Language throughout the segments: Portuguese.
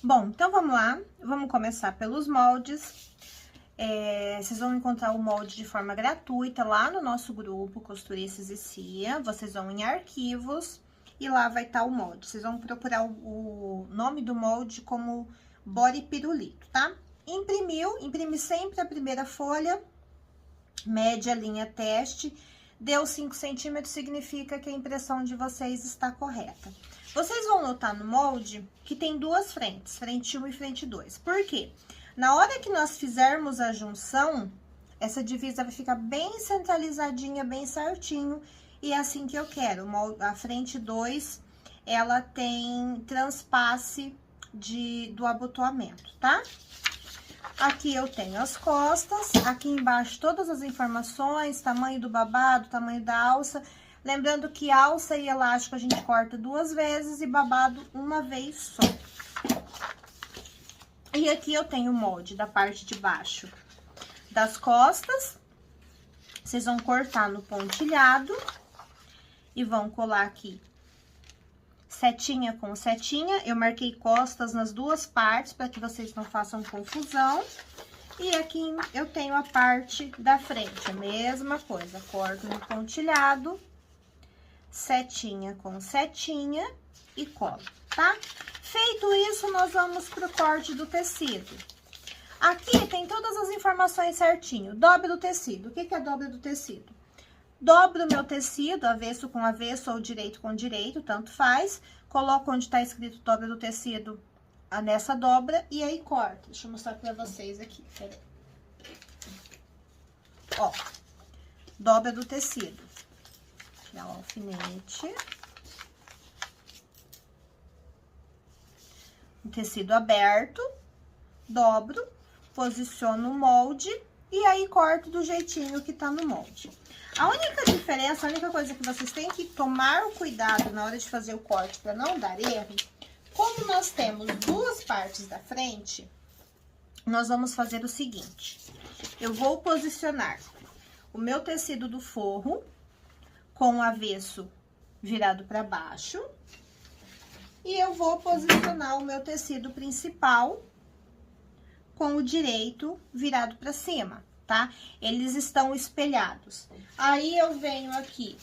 Bom, então vamos lá, vamos começar pelos moldes. Vocês vão encontrar o molde de forma gratuita lá no nosso grupo Costurices e Cia. Vocês vão em arquivos e lá vai estar o molde. Vocês vão procurar o nome do molde como Body Pirulito, tá? Imprime sempre a primeira folha, mede a linha teste, deu 5 centímetros, significa que a impressão de vocês está correta. Vocês vão notar no molde que tem duas frentes, frente 1 e frente 2. Por quê? Na hora que nós fizermos a junção, essa divisa vai ficar bem centralizadinha, bem certinho, e é assim que eu quero. A frente 2, ela tem transpasse do abotoamento, tá? Aqui eu tenho as costas, aqui embaixo todas as informações, tamanho do babado, tamanho da alça. Lembrando que alça e elástico a gente corta 2 vezes e babado uma vez só. E aqui eu tenho o molde da parte de baixo das costas. Vocês vão cortar no pontilhado e vão colar aqui setinha com setinha. Eu marquei costas nas duas partes para que vocês não façam confusão. E aqui eu tenho a parte da frente, a mesma coisa. Corto no pontilhado, setinha com setinha e colo, tá? Feito isso, nós vamos pro corte do tecido. Aqui tem todas as informações certinho. Dobra do tecido. O que é dobra do tecido? Dobro o meu tecido, avesso com avesso ou direito com direito, tanto faz. Coloco onde tá escrito dobra do tecido nessa dobra e aí corto. Deixa eu mostrar pra vocês aqui, peraí. Ó, dobra do tecido. Tirar o alfinete. O tecido aberto, dobro, posiciono o molde e aí corto do jeitinho que tá no molde. A única diferença, a única coisa que vocês têm que tomar o cuidado na hora de fazer o corte para não dar erro, como nós temos duas partes da frente, nós vamos fazer o seguinte: eu vou posicionar o meu tecido do forro com o avesso virado para baixo e eu vou posicionar o meu tecido principal com o direito virado para cima, tá? Eles estão espelhados. Aí, eu venho aqui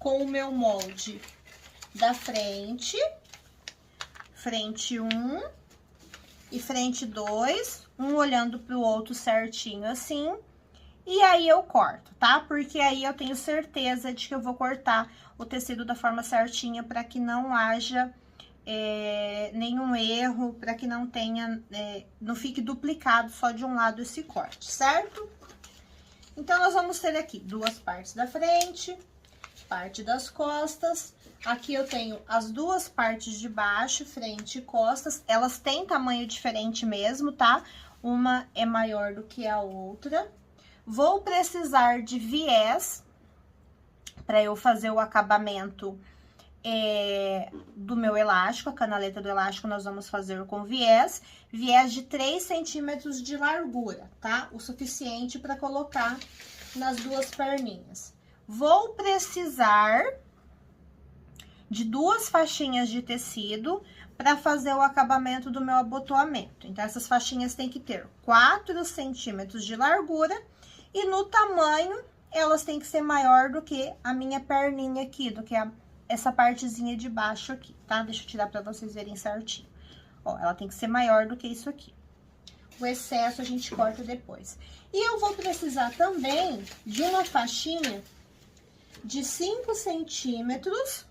com o meu molde da frente, frente 1 e frente 2, um olhando pro outro certinho assim, e aí eu corto, tá? Porque aí eu tenho certeza de que eu vou cortar o tecido da forma certinha para que não haja nenhum erro, para que não tenha, não fique duplicado só de um lado esse corte, certo? Então, nós vamos ter aqui duas partes da frente, parte das costas. Aqui eu tenho as duas partes de baixo, frente e costas. Elas têm tamanho diferente mesmo, tá? Uma é maior do que a outra. Vou precisar de viés para eu fazer o acabamento do meu elástico, a canaleta do elástico nós vamos fazer com viés de 3 centímetros de largura, tá? O suficiente para colocar nas duas perninhas. Vou precisar de 2 faixinhas de tecido para fazer o acabamento do meu abotoamento. Então, essas faixinhas têm que ter 4 centímetros de largura e no tamanho, elas têm que ser maior do que a minha perninha aqui, do que essa partezinha de baixo aqui, tá? Deixa eu tirar pra vocês verem certinho. Ó, ela tem que ser maior do que isso aqui. O excesso a gente corta depois. E eu vou precisar também de uma faixinha de 5 centímetros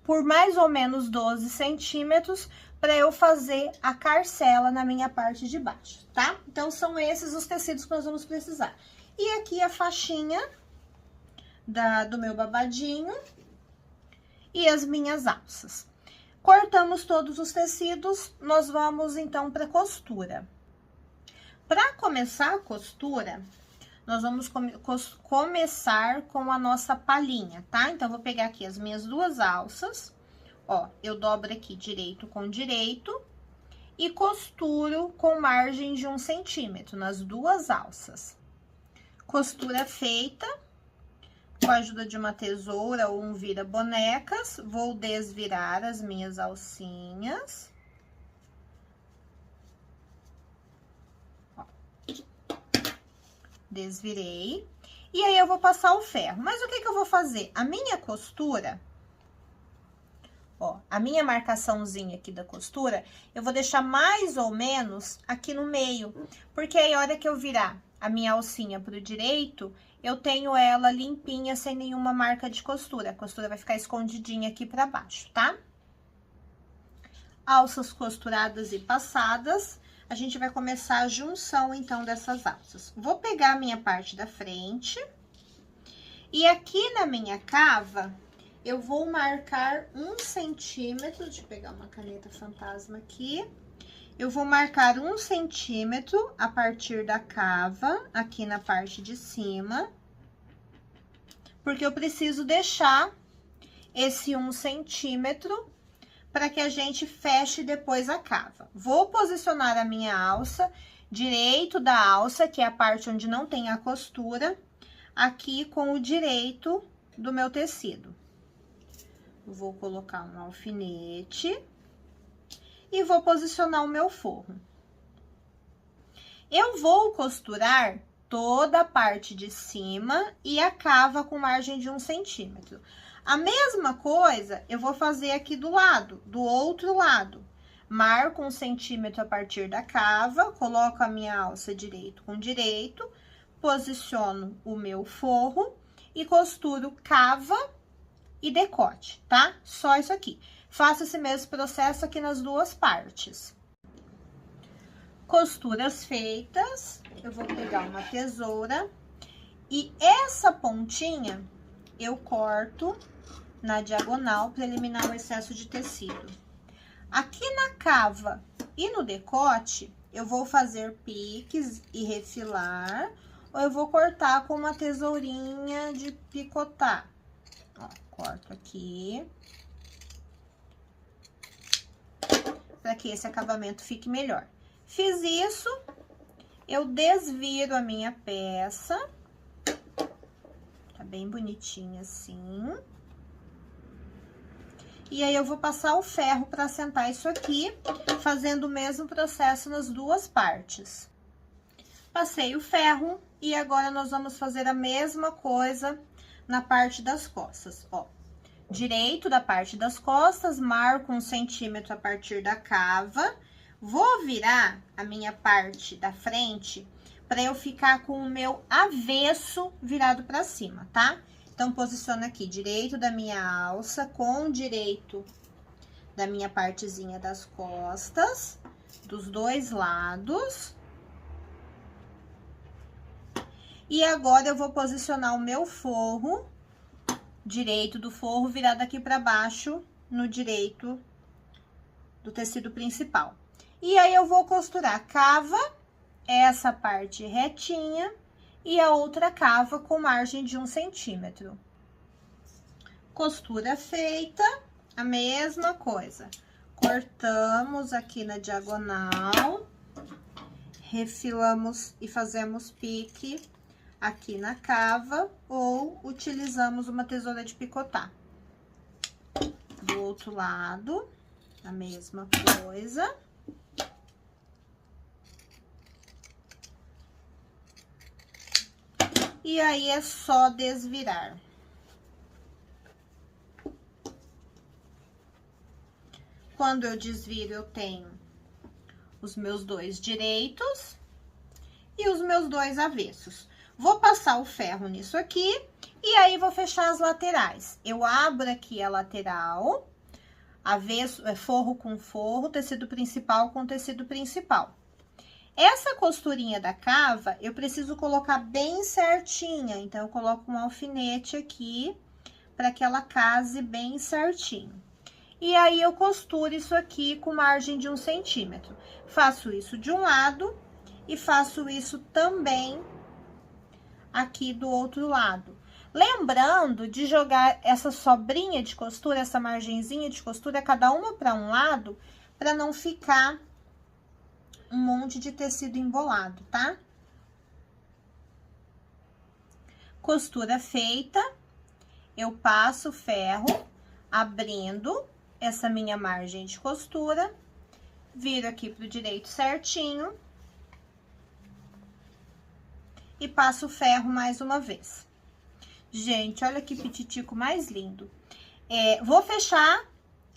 por mais ou menos 12 centímetros para eu fazer a carcela na minha parte de baixo, tá? Então, são esses os tecidos que nós vamos precisar. E aqui a faixinha do meu babadinho e as minhas alças. Cortamos todos os tecidos, nós vamos então para costura. Para começar a costura, nós vamos começar com a nossa palhinha, tá? Então, vou pegar aqui as minhas duas alças, ó, eu dobro aqui direito com direito e costuro com margem de 1 centímetro nas duas alças. Costura feita. Com a ajuda de uma tesoura ou um vira-bonecas, vou desvirar as minhas alcinhas. desvirei. E aí, eu vou passar o ferro. Mas o que que eu vou fazer? A minha costura, ó, a minha marcaçãozinha aqui da costura, eu vou deixar mais ou menos aqui no meio. Porque aí, a hora que eu virar a minha alcinha pro direito, eu tenho ela limpinha, sem nenhuma marca de costura. A costura vai ficar escondidinha aqui pra baixo, tá? Alças costuradas e passadas, a gente vai começar a junção, então, dessas alças. Vou pegar a minha parte da frente e aqui na minha cava, eu vou marcar 1 centímetro, deixa eu pegar uma caneta fantasma aqui. Eu vou marcar 1 centímetro a partir da cava, aqui na parte de cima, porque eu preciso deixar esse 1 centímetro para que a gente feche depois a cava. Vou posicionar a minha alça direito da alça, que é a parte onde não tem a costura, aqui com o direito do meu tecido. Vou colocar um alfinete e vou posicionar o meu forro. Eu vou costurar toda a parte de cima e a cava com margem de 1 centímetro. A mesma coisa eu vou fazer aqui do lado, do outro lado. Marco 1 centímetro a partir da cava, coloco a minha alça direito com direito, posiciono o meu forro e costuro cava e decote, tá? Só isso aqui. Faço esse mesmo processo aqui nas duas partes. Costuras feitas, eu vou pegar uma tesoura e essa pontinha eu corto na diagonal para eliminar o excesso de tecido. Aqui na cava e no decote, eu vou fazer piques e refilar, ou eu vou cortar com uma tesourinha de picotar. Ó, corto aqui, para que esse acabamento fique melhor. Fiz isso, eu desviro a minha peça, tá bem bonitinha assim. E aí, eu vou passar o ferro para assentar isso aqui, fazendo o mesmo processo nas duas partes. Passei o ferro e agora nós vamos fazer a mesma coisa na parte das costas, ó. Direito da parte das costas, marco 1 centímetro a partir da cava. Vou virar a minha parte da frente para eu ficar com o meu avesso virado para cima, tá? Então, posiciono aqui, direito da minha alça com direito da minha partezinha das costas, dos dois lados. E agora, eu vou posicionar o meu forro, direito do forro, virado aqui pra baixo, no direito do tecido principal. E aí, eu vou costurar cava, essa parte retinha, e a outra cava com margem de 1 centímetro. Costura feita, a mesma coisa. Cortamos aqui na diagonal, refilamos e fazemos pique aqui na cava, ou utilizamos uma tesoura de picotar. Do outro lado, a mesma coisa. E aí, é só desvirar. Quando eu desviro, eu tenho os meus dois direitos e os meus dois avessos. Vou passar o ferro nisso aqui e aí vou fechar as laterais. Eu abro aqui a lateral, avesso, forro com forro, tecido principal com tecido principal. Essa costurinha da cava, eu preciso colocar bem certinha, então, eu coloco um alfinete aqui, para que ela case bem certinho. E aí, eu costuro isso aqui com margem de 1 centímetro. Faço isso de um lado e faço isso também aqui do outro lado. Lembrando de jogar essa sobrinha de costura, essa margenzinha de costura, cada uma para um lado, para não ficar um monte de tecido embolado, tá? Costura feita, eu passo o ferro abrindo essa minha margem de costura, viro aqui pro direito certinho e passo o ferro mais uma vez. Gente, olha que pititico mais lindo. Vou fechar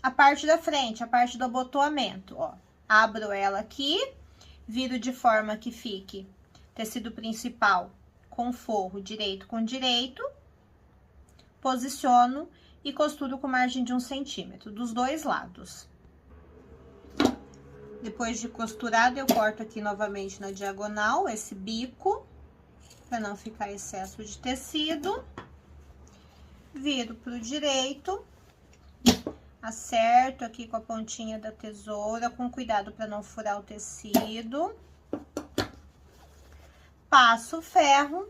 a parte da frente, a parte do abotoamento, ó. Abro ela aqui, viro de forma que fique tecido principal com forro direito com direito, posiciono e costuro com margem de 1 centímetro, dos dois lados. Depois de costurado, eu corto aqui novamente na diagonal esse bico, para não ficar excesso de tecido. Viro pro direito, acerto aqui com a pontinha da tesoura, com cuidado para não furar o tecido. Passo o ferro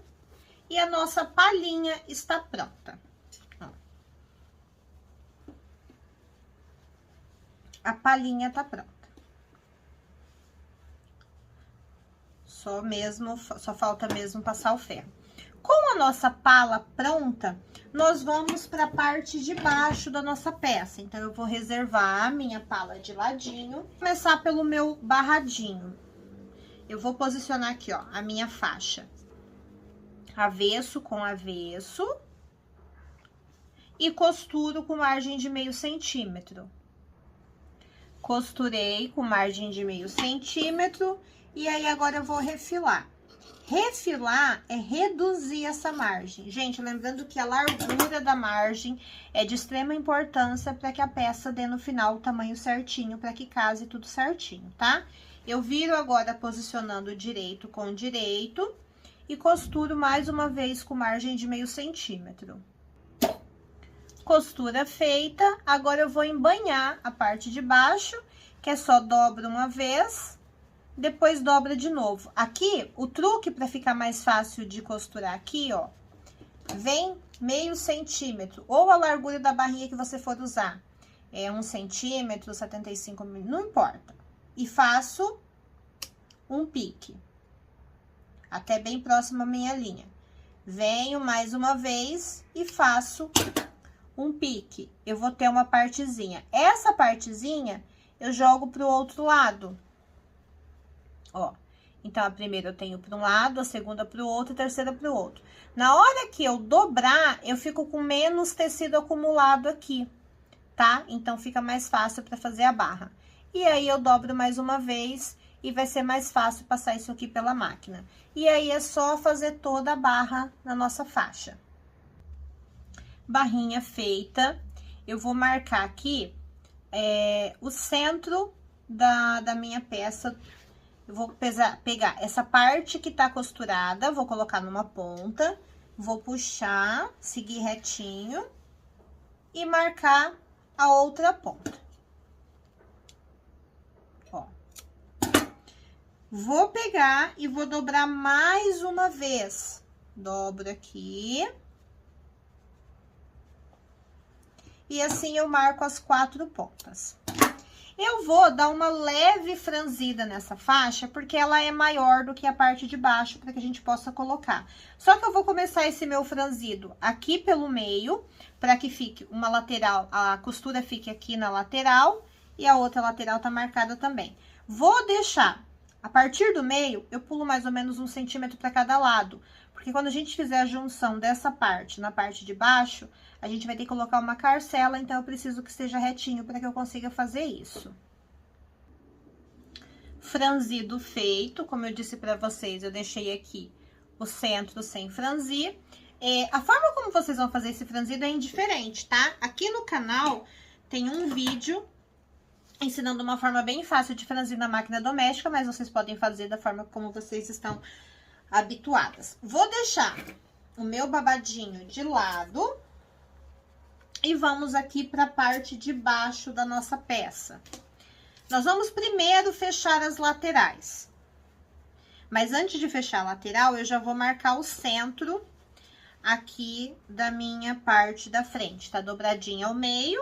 e a nossa palhinha está pronta. Ó. A palhinha tá pronta. Só falta mesmo passar o ferro. Com a nossa pala pronta, nós vamos para a parte de baixo da nossa peça. Então, eu vou reservar a minha pala de ladinho. Vou começar pelo meu barradinho. Eu vou posicionar aqui, ó, a minha faixa. Avesso com avesso. E costuro com margem de meio centímetro. Costurei com margem de meio centímetro. E aí, agora eu vou refilar. Refilar é reduzir essa margem. Gente, lembrando que a largura da margem é de extrema importância para que a peça dê no final o tamanho certinho, para que case tudo certinho, tá? Eu viro agora posicionando direito com direito e costuro mais uma vez com margem de meio centímetro. Costura feita, agora eu vou embanhar a parte de baixo, que é só dobra uma vez. Depois dobra de novo. Aqui, o truque para ficar mais fácil de costurar aqui, ó, vem meio centímetro, ou a largura da barrinha que você for usar. 1 centímetro, 75 milímetros, não importa. E faço um pique. Até bem próximo à minha linha. Venho mais uma vez e faço um pique. Eu vou ter uma partezinha. Essa partezinha, eu jogo pro outro lado. Ó, então, a primeira eu tenho para um lado, a segunda para o outro, a terceira para o outro. Na hora que eu dobrar, eu fico com menos tecido acumulado aqui, tá? Então, fica mais fácil para fazer a barra. E aí, eu dobro mais uma vez e vai ser mais fácil passar isso aqui pela máquina. E aí, é só fazer toda a barra na nossa faixa. Barrinha feita. Eu vou marcar aqui o centro da minha peça. Eu vou pegar essa parte que tá costurada, vou colocar numa ponta, vou puxar, seguir retinho e marcar a outra ponta. Ó. Vou pegar e vou dobrar mais uma vez. Dobro aqui. E assim eu marco as 4 pontas. Eu vou dar uma leve franzida nessa faixa, porque ela é maior do que a parte de baixo, para que a gente possa colocar. Só que eu vou começar esse meu franzido aqui pelo meio, para que fique uma lateral, a costura fique aqui na lateral, e a outra lateral tá marcada também. Vou deixar, a partir do meio, eu pulo mais ou menos 1 centímetro para cada lado, porque quando a gente fizer a junção dessa parte na parte de baixo, a gente vai ter que colocar uma carcela, então eu preciso que esteja retinho para que eu consiga fazer isso. Franzido feito, como eu disse para vocês, eu deixei aqui o centro sem franzir. A forma como vocês vão fazer esse franzido é indiferente, tá? Aqui no canal tem um vídeo ensinando uma forma bem fácil de franzir na máquina doméstica, mas vocês podem fazer da forma como vocês estão habituadas. Vou deixar o meu babadinho de lado. E vamos aqui para a parte de baixo da nossa peça. Nós vamos primeiro fechar as laterais. Mas antes de fechar a lateral, eu já vou marcar o centro aqui da minha parte da frente. Tá dobradinha ao meio.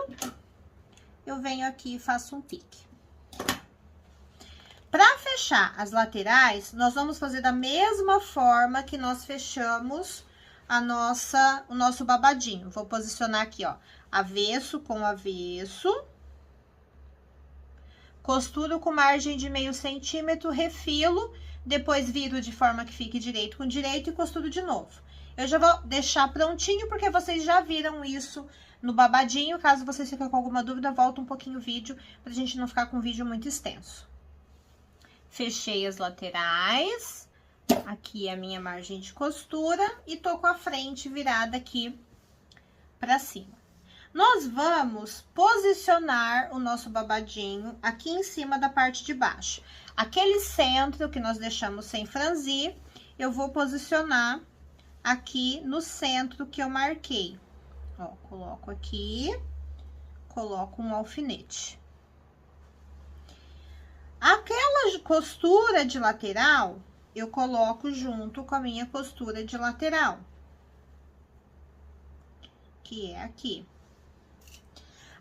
Eu venho aqui e faço um pique. Para fechar as laterais, nós vamos fazer da mesma forma que nós fechamos o nosso babadinho. Vou posicionar aqui, ó, avesso com avesso, Costuro com margem de meio centímetro, refilo, depois viro de forma que fique direito com direito e costuro de novo. Eu já vou deixar prontinho, porque vocês já viram isso no babadinho. Caso vocês fiquem com alguma dúvida, volta um pouquinho o vídeo, pra gente não ficar com o vídeo muito extenso. Fechei as laterais, aqui é a minha margem de costura, e tô com a frente virada aqui pra cima. Nós vamos posicionar o nosso babadinho aqui em cima da parte de baixo. Aquele centro que nós deixamos sem franzir, eu vou posicionar aqui no centro que eu marquei. Ó, coloco aqui, coloco um alfinete. Aquela costura de lateral, eu coloco junto com a minha costura de lateral, que é aqui.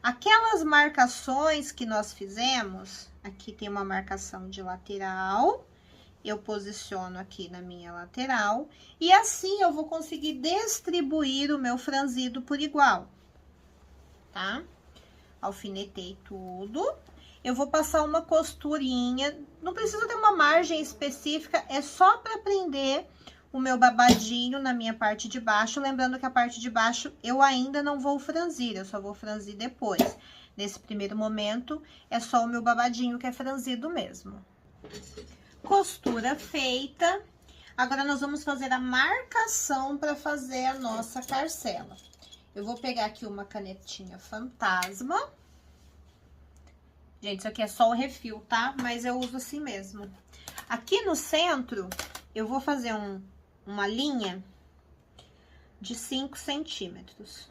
Aquelas marcações que nós fizemos, aqui tem uma marcação de lateral, eu posiciono aqui na minha lateral, e assim eu vou conseguir distribuir o meu franzido por igual, tá? Alfinetei tudo. Eu vou passar uma costurinha, não precisa ter uma margem específica, é só para prender o meu babadinho na minha parte de baixo. Lembrando que a parte de baixo eu ainda não vou franzir, eu só vou franzir depois. Nesse primeiro momento, é só o meu babadinho que é franzido mesmo. Costura feita. Agora, nós vamos fazer a marcação para fazer a nossa carcela. Eu vou pegar aqui uma canetinha fantasma. Gente, isso aqui é só o refil, tá? Mas eu uso assim mesmo. Aqui no centro, eu vou fazer uma linha de 5 centímetros.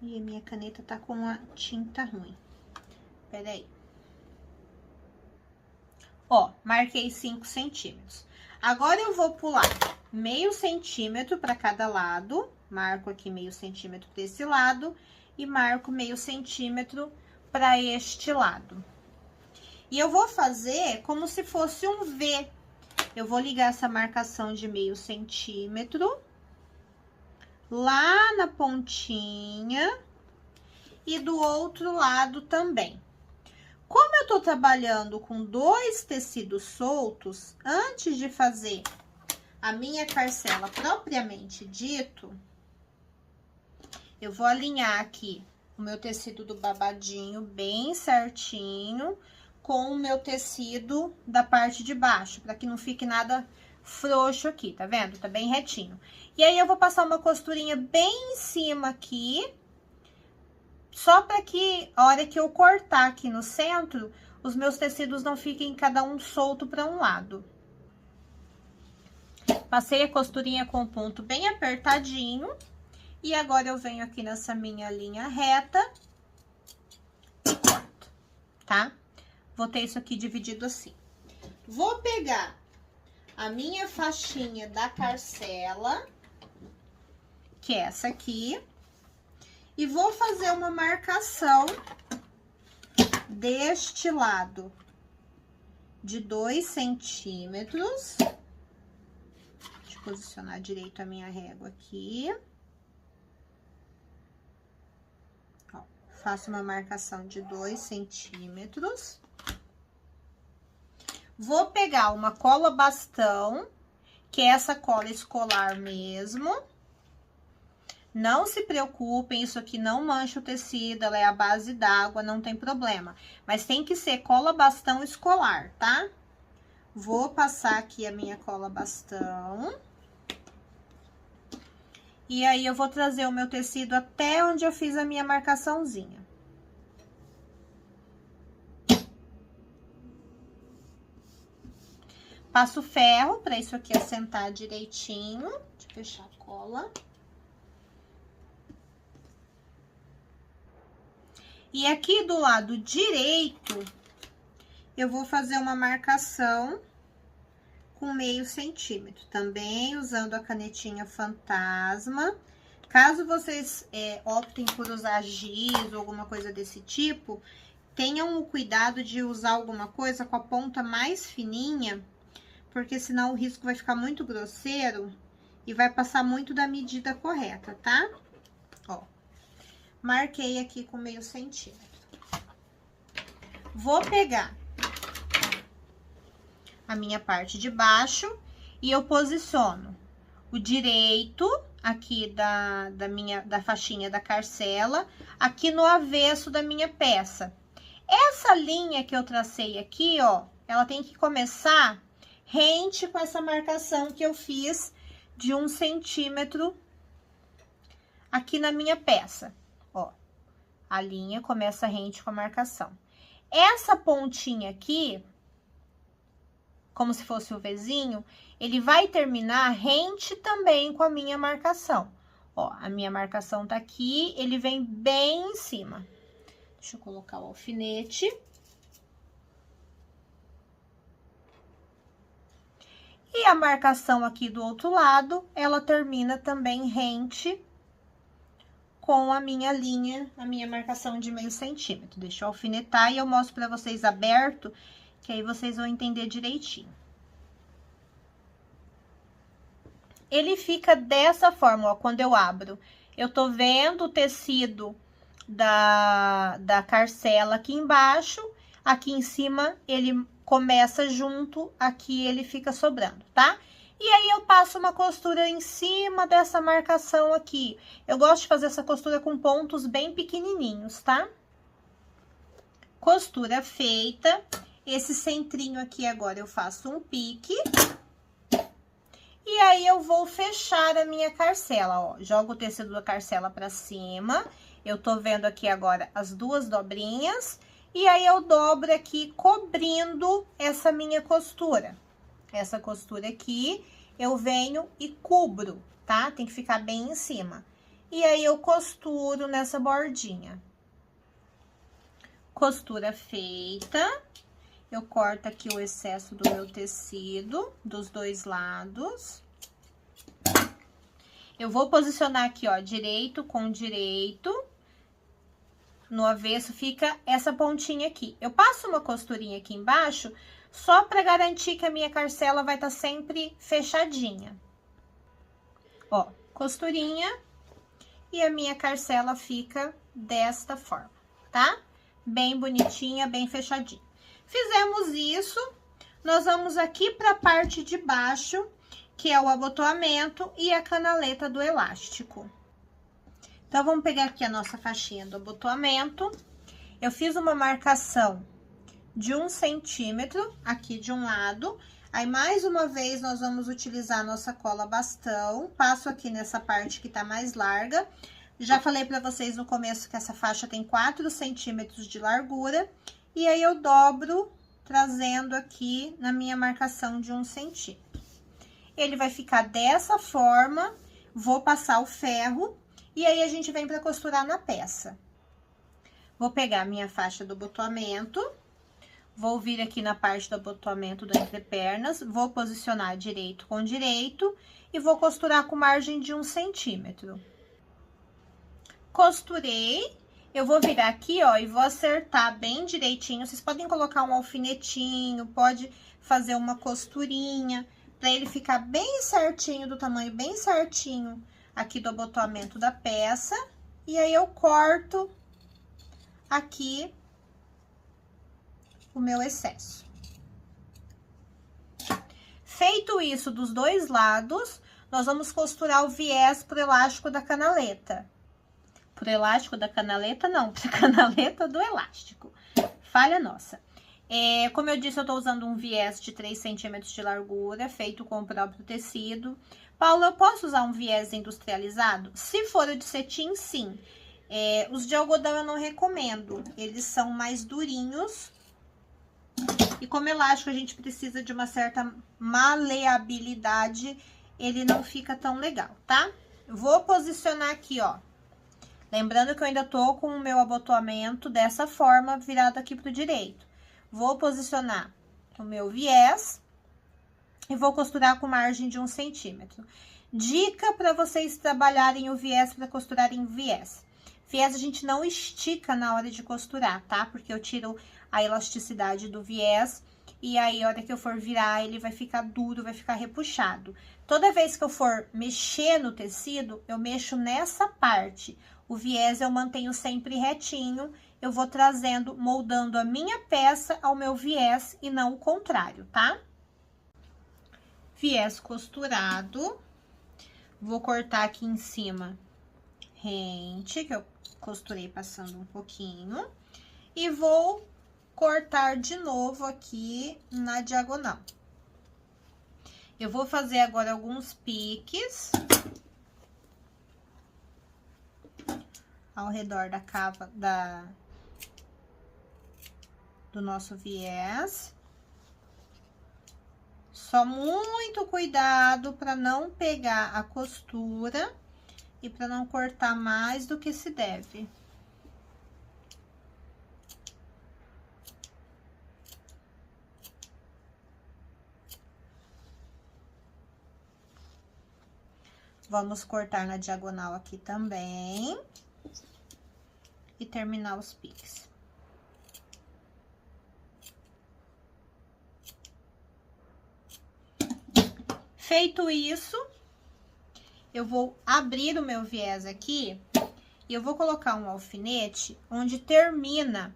E a minha caneta tá com a tinta ruim. Pera aí. Ó, marquei 5 centímetros. Agora, eu vou pular meio centímetro para cada lado. Marco aqui meio centímetro desse lado. E marco meio centímetro para este lado. E eu vou fazer como se fosse um V. Eu vou ligar essa marcação de meio centímetro lá na pontinha e do outro lado também. Como eu tô trabalhando com 2 tecidos soltos, antes de fazer a minha carcela propriamente dito, eu vou alinhar aqui o meu tecido do babadinho bem certinho com o meu tecido da parte de baixo, para que não fique nada frouxo aqui, tá vendo? Tá bem retinho. E aí, eu vou passar uma costurinha bem em cima aqui, só para que, a hora que eu cortar aqui no centro, os meus tecidos não fiquem cada um solto para um lado. Passei a costurinha com o ponto bem apertadinho. E agora, eu venho aqui nessa minha linha reta e corto, tá? Vou ter isso aqui dividido assim. Vou pegar a minha faixinha da carcela, que é essa aqui, e vou fazer uma marcação deste lado de 2 centímetros. Deixa eu posicionar direito a minha régua aqui. Ó, faço uma marcação de 2 centímetros. Vou pegar uma cola bastão, que é essa cola escolar mesmo. Não se preocupem, isso aqui não mancha o tecido, ela é a base d'água, não tem problema. Mas tem que ser cola bastão escolar, tá? Vou passar aqui a minha cola bastão. E aí, eu vou trazer o meu tecido até onde eu fiz a minha marcaçãozinha. Passo ferro para isso aqui assentar direitinho. Deixa eu fechar a cola. E aqui do lado direito, eu vou fazer uma marcação com meio centímetro. Também usando a canetinha fantasma. Caso vocês optem por usar giz ou alguma coisa desse tipo, tenham o cuidado de usar alguma coisa com a ponta mais fininha, porque senão o risco vai ficar muito grosseiro e vai passar muito da medida correta, tá? Ó, marquei aqui com meio centímetro. Vou pegar a minha parte de baixo e eu posiciono o direito aqui da faixinha da carcela, aqui no avesso da minha peça. Essa linha que eu tracei aqui, ó, ela tem que começar rente com essa marcação que eu fiz de 1 centímetro aqui na minha peça, ó. A linha começa rente com a marcação. Essa pontinha aqui, como se fosse o Vzinho, ele vai terminar rente também com a minha marcação. Ó, a minha marcação tá aqui, ele vem bem em cima. Deixa eu colocar o alfinete. E a marcação aqui do outro lado, ela termina também rente com a minha linha, a minha marcação de meio centímetro. Deixa eu alfinetar e eu mostro pra vocês aberto, que aí vocês vão entender direitinho. Ele fica dessa forma, ó, quando eu abro. Eu tô vendo o tecido da carcela aqui embaixo, aqui em cima ele começa junto, aqui ele fica sobrando, tá? E aí eu passo uma costura em cima dessa marcação aqui. Eu gosto de fazer essa costura com pontos bem pequenininhos, tá? Costura feita. Esse centrinho aqui agora eu faço um pique. E aí eu vou fechar a minha carcela, ó. Jogo o tecido da carcela pra cima. Eu tô vendo aqui agora as 2 dobrinhas. E aí eu dobro aqui cobrindo essa minha costura. Essa costura aqui, eu venho e cubro, tá? Tem que ficar bem em cima. E aí eu costuro nessa bordinha. Costura feita. Eu corto aqui o excesso do meu tecido, dos 2 lados. Eu vou posicionar aqui, ó, direito com direito. No avesso fica essa pontinha aqui. Eu passo uma costurinha aqui embaixo, só pra garantir que a minha carcela vai estar sempre fechadinha. Ó, costurinha. E a minha carcela fica desta forma, tá? Bem bonitinha, bem fechadinha. Fizemos isso, nós vamos aqui para a parte de baixo, que é o abotoamento e a canaleta do elástico. Então, vamos pegar aqui a nossa faixinha do abotoamento. Eu fiz uma marcação de 1 centímetro aqui de um lado. Aí, mais uma vez, nós vamos utilizar a nossa cola bastão. Passo aqui nessa parte que tá mais larga. Já falei pra vocês no começo que essa faixa tem 4 centímetros de largura. E aí, eu dobro, trazendo aqui na minha marcação de 1 centímetro. Ele vai ficar dessa forma, vou passar o ferro, e aí a gente vem pra costurar na peça. Vou pegar a minha faixa do abotoamento, vou vir aqui na parte do abotoamento do entrepernas, vou posicionar direito com direito, e vou costurar com margem de 1 centímetro. Costurei. Eu vou virar aqui, ó, e vou acertar bem direitinho. Vocês podem colocar um alfinetinho, pode fazer uma costurinha, pra ele ficar bem certinho, do tamanho bem certinho aqui do abotoamento da peça. E aí, eu corto aqui o meu excesso. Feito isso dos 2 lados, nós vamos costurar o viés pro elástico da canaleta. Pro elástico da canaleta, não, pra canaleta do elástico. Falha nossa. Como eu disse, eu tô usando um viés de 3 centímetros de largura, feito com o próprio tecido. Paula, eu posso usar um viés industrializado? Se for o de cetim, sim. Os de algodão eu não recomendo, eles são mais durinhos. E como elástico a gente precisa de uma certa maleabilidade, ele não fica tão legal, tá? Vou posicionar aqui, ó. Lembrando que eu ainda tô com o meu abotoamento dessa forma, virado aqui pro direito. Vou posicionar o meu viés e vou costurar com margem de 1 centímetro. Dica para vocês trabalharem o viés, para costurarem o viés. Viés a gente não estica na hora de costurar, tá? Porque eu tiro a elasticidade do viés E aí, a hora que eu for virar, ele vai ficar duro, vai ficar repuxado. Toda vez que eu for mexer no tecido, eu mexo nessa parte. O viés eu mantenho sempre retinho, eu vou trazendo, moldando a minha peça ao meu viés e não o contrário, tá? Viés costurado. Vou cortar aqui em cima rente, que eu costurei passando um pouquinho. E vou cortar de novo aqui na diagonal. Eu vou fazer agora alguns piques ao redor da cava do nosso viés. Só muito cuidado para não pegar a costura e para não cortar mais do que se deve. Vamos cortar na diagonal aqui também. E terminar os piques. Feito isso, eu vou abrir o meu viés aqui e eu vou colocar um alfinete onde termina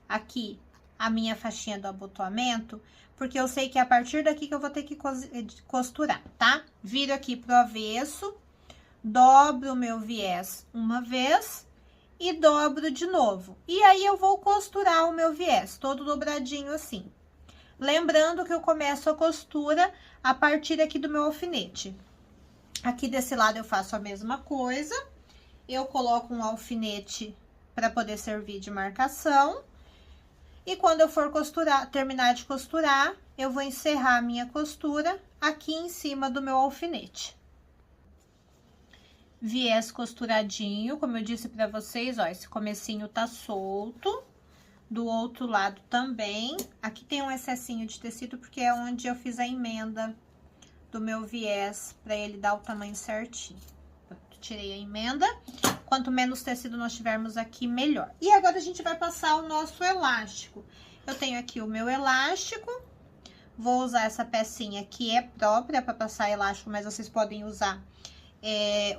aqui a minha faixinha do abotoamento, porque eu sei que é a partir daqui que eu vou ter que costurar, tá? Viro aqui pro avesso, dobro o meu viés uma vez e dobro de novo. E aí, eu vou costurar o meu viés, todo dobradinho assim. Lembrando que eu começo a costura a partir aqui do meu alfinete. Aqui desse lado eu faço a mesma coisa. Eu coloco um alfinete para poder servir de marcação. E quando eu for costurar, terminar de costurar, eu vou encerrar a minha costura aqui em cima do meu alfinete. Viés costuradinho, como eu disse pra vocês, ó, esse comecinho tá solto. Do outro lado também. Aqui tem um excessinho de tecido, porque é onde eu fiz a emenda do meu viés, pra ele dar o tamanho certinho. Pronto, tirei a emenda. Quanto menos tecido nós tivermos aqui, melhor. E agora, a gente vai passar o nosso elástico. Eu tenho aqui o meu elástico. Vou usar essa pecinha que é própria pra passar elástico, mas vocês podem usar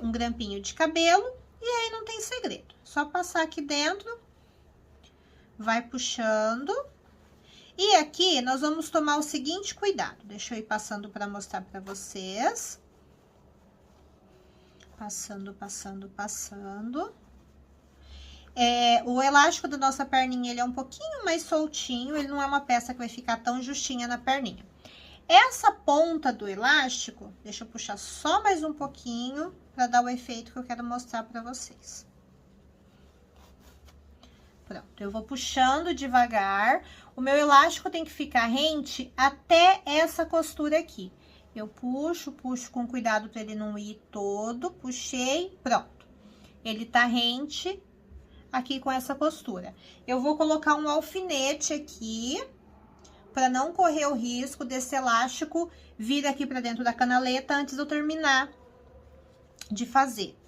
um grampinho de cabelo. E aí, não tem segredo. Só passar aqui dentro. Vai puxando. E aqui, nós vamos tomar o seguinte cuidado. Deixa eu ir passando para mostrar para vocês. Passando, passando, passando. O elástico da nossa perninha, ele é um pouquinho mais soltinho. Ele não é uma peça que vai ficar tão justinha na perninha. Essa ponta do elástico, deixa eu puxar só mais um pouquinho para dar o efeito que eu quero mostrar para vocês. Pronto, eu vou puxando devagar. O meu elástico tem que ficar rente até essa costura aqui. Eu puxo, puxo com cuidado para ele não ir todo. Puxei, pronto. Ele tá rente aqui com essa costura. Eu vou colocar um alfinete aqui, para não correr o risco desse elástico vir aqui para dentro da canaleta antes de eu terminar de fazer.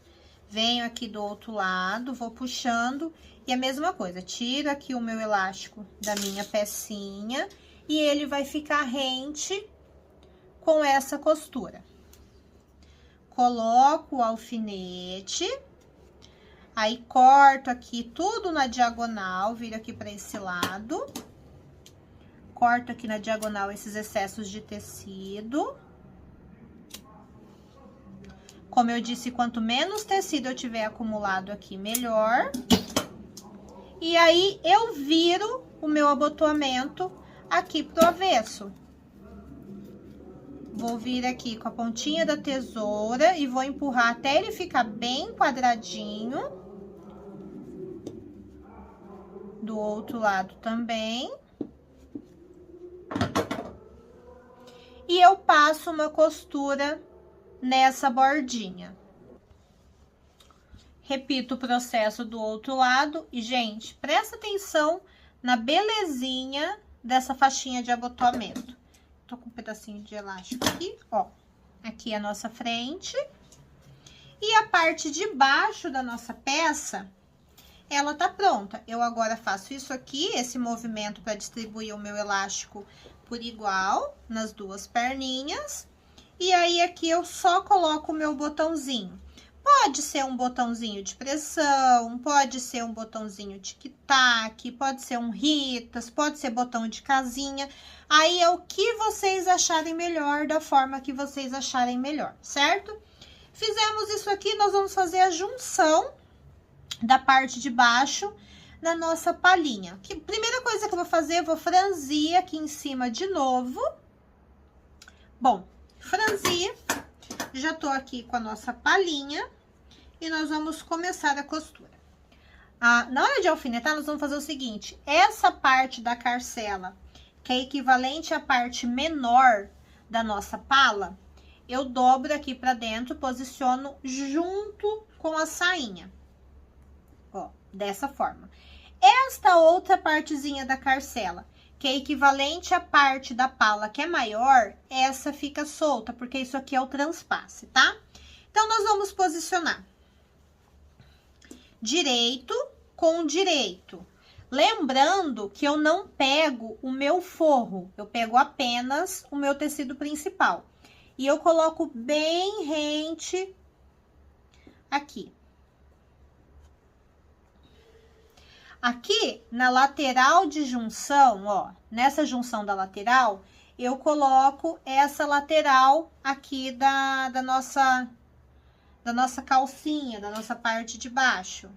Venho aqui do outro lado, vou puxando. E a mesma coisa, tiro aqui o meu elástico da minha pecinha e ele vai ficar rente com essa costura. Coloco o alfinete, aí corto aqui tudo na diagonal, viro aqui para esse lado. Corto aqui na diagonal esses excessos de tecido. Como eu disse, quanto menos tecido eu tiver acumulado aqui, melhor. E aí, eu viro o meu abotoamento aqui pro avesso. Vou vir aqui com a pontinha da tesoura e vou empurrar até ele ficar bem quadradinho. Do outro lado também. E eu passo uma costura nessa bordinha. Repito o processo do outro lado. E, gente, presta atenção na belezinha dessa faixinha de abotoamento. Tô com um pedacinho de elástico aqui, ó. Aqui é a nossa frente. E a parte de baixo da nossa peça, ela tá pronta. Eu agora faço isso aqui, esse movimento para distribuir o meu elástico por igual nas duas perninhas. E aí, aqui eu só coloco o meu botãozinho. Pode ser um botãozinho de pressão, pode ser um botãozinho tic-tac, pode ser um Ritas, pode ser botão de casinha. Aí é o que vocês acharem melhor, da forma que vocês acharem melhor, certo? Fizemos isso aqui, nós vamos fazer a junção da parte de baixo na nossa palhinha. Primeira coisa que eu vou fazer, eu vou franzir aqui em cima de novo. Bom, franzi, já tô aqui com a nossa palhinha e nós vamos começar a costura. Na hora de alfinetar, nós vamos fazer o seguinte, essa parte da carcela, que é equivalente à parte menor da nossa pala, eu dobro aqui pra dentro, posiciono junto com a sainha. Ó, dessa forma. Esta outra partezinha da carcela, que é equivalente à parte da pala que é maior, essa fica solta, porque isso aqui é o transpasse, tá? Então, nós vamos posicionar direito com direito. Lembrando que eu não pego o meu forro, eu pego apenas o meu tecido principal. E eu coloco bem rente aqui. Aqui, na lateral de junção, ó, nessa junção da lateral, eu coloco essa lateral aqui da nossa calcinha, da nossa parte de baixo.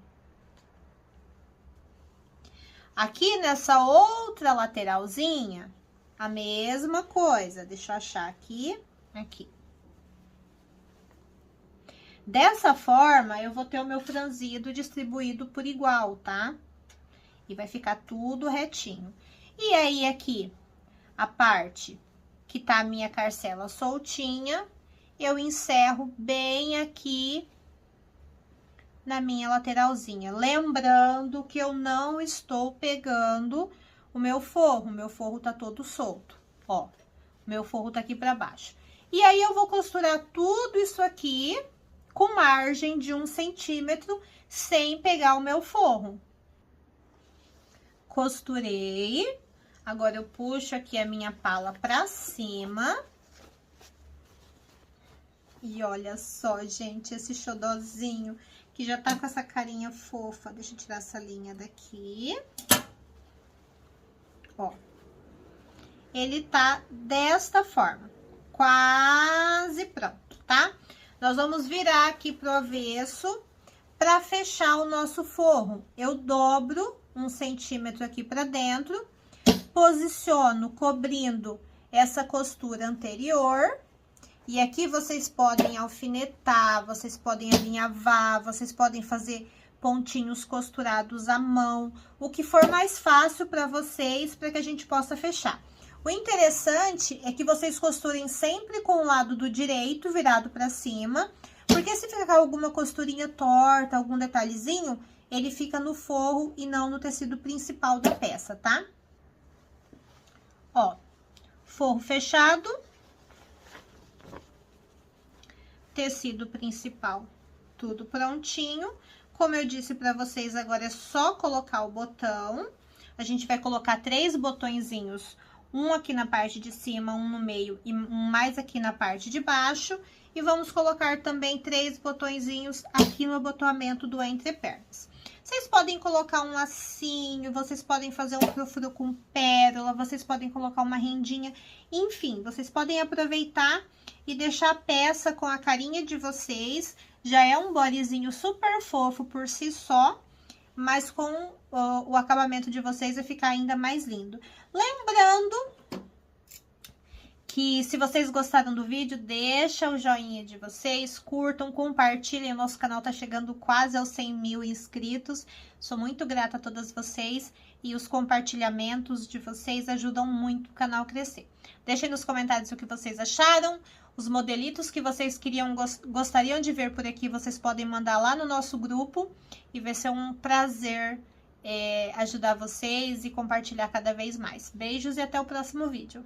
Aqui nessa outra lateralzinha, a mesma coisa. Deixa eu achar aqui, aqui. Dessa forma, eu vou ter o meu franzido distribuído por igual, tá? E vai ficar tudo retinho. E aí, aqui, a parte que tá a minha carcela soltinha, eu encerro bem aqui na minha lateralzinha. Lembrando que eu não estou pegando o meu forro tá todo solto, ó. O meu forro tá aqui pra baixo. E aí, eu vou costurar tudo isso aqui com margem de 1 centímetro, sem pegar o meu forro. Costurei. Agora, eu puxo aqui a minha pala pra cima. E olha só, gente, esse xodózinho que já tá com essa carinha fofa. Deixa eu tirar essa linha daqui. Ó. Ele tá desta forma. Quase pronto, tá? Nós vamos virar aqui pro avesso pra fechar o nosso forro. Eu dobro 1 centímetro aqui pra dentro, posiciono cobrindo essa costura anterior. E aqui vocês podem alfinetar, vocês podem alinhavar, vocês podem fazer pontinhos costurados à mão, o que for mais fácil pra vocês, pra que a gente possa fechar. O interessante é que vocês costurem sempre com o lado do direito virado pra cima, porque se ficar alguma costurinha torta, algum detalhezinho, ele fica no forro e não no tecido principal da peça, tá? Ó, forro fechado. Tecido principal, tudo prontinho. Como eu disse pra vocês, agora é só colocar o botão. A gente vai colocar 3 botõezinhos, um aqui na parte de cima, um no meio e um mais aqui na parte de baixo. E vamos colocar também 3 botõezinhos aqui no abotoamento do entrepernas. Vocês podem colocar um lacinho, vocês podem fazer um frufru com pérola, vocês podem colocar uma rendinha, enfim, vocês podem aproveitar e deixar a peça com a carinha de vocês. Já é um bodyzinho super fofo por si só, mas com o acabamento de vocês vai ficar ainda mais lindo. Lembrando que se vocês gostaram do vídeo, deixa o joinha de vocês, curtam, compartilhem, o nosso canal tá chegando quase aos 100 mil inscritos. Sou muito grata a todas vocês e os compartilhamentos de vocês ajudam muito o canal a crescer. Deixem nos comentários o que vocês acharam, os modelitos que vocês gostariam de ver por aqui, vocês podem mandar lá no nosso grupo e vai ser um prazer ajudar vocês e compartilhar cada vez mais. Beijos e até o próximo vídeo.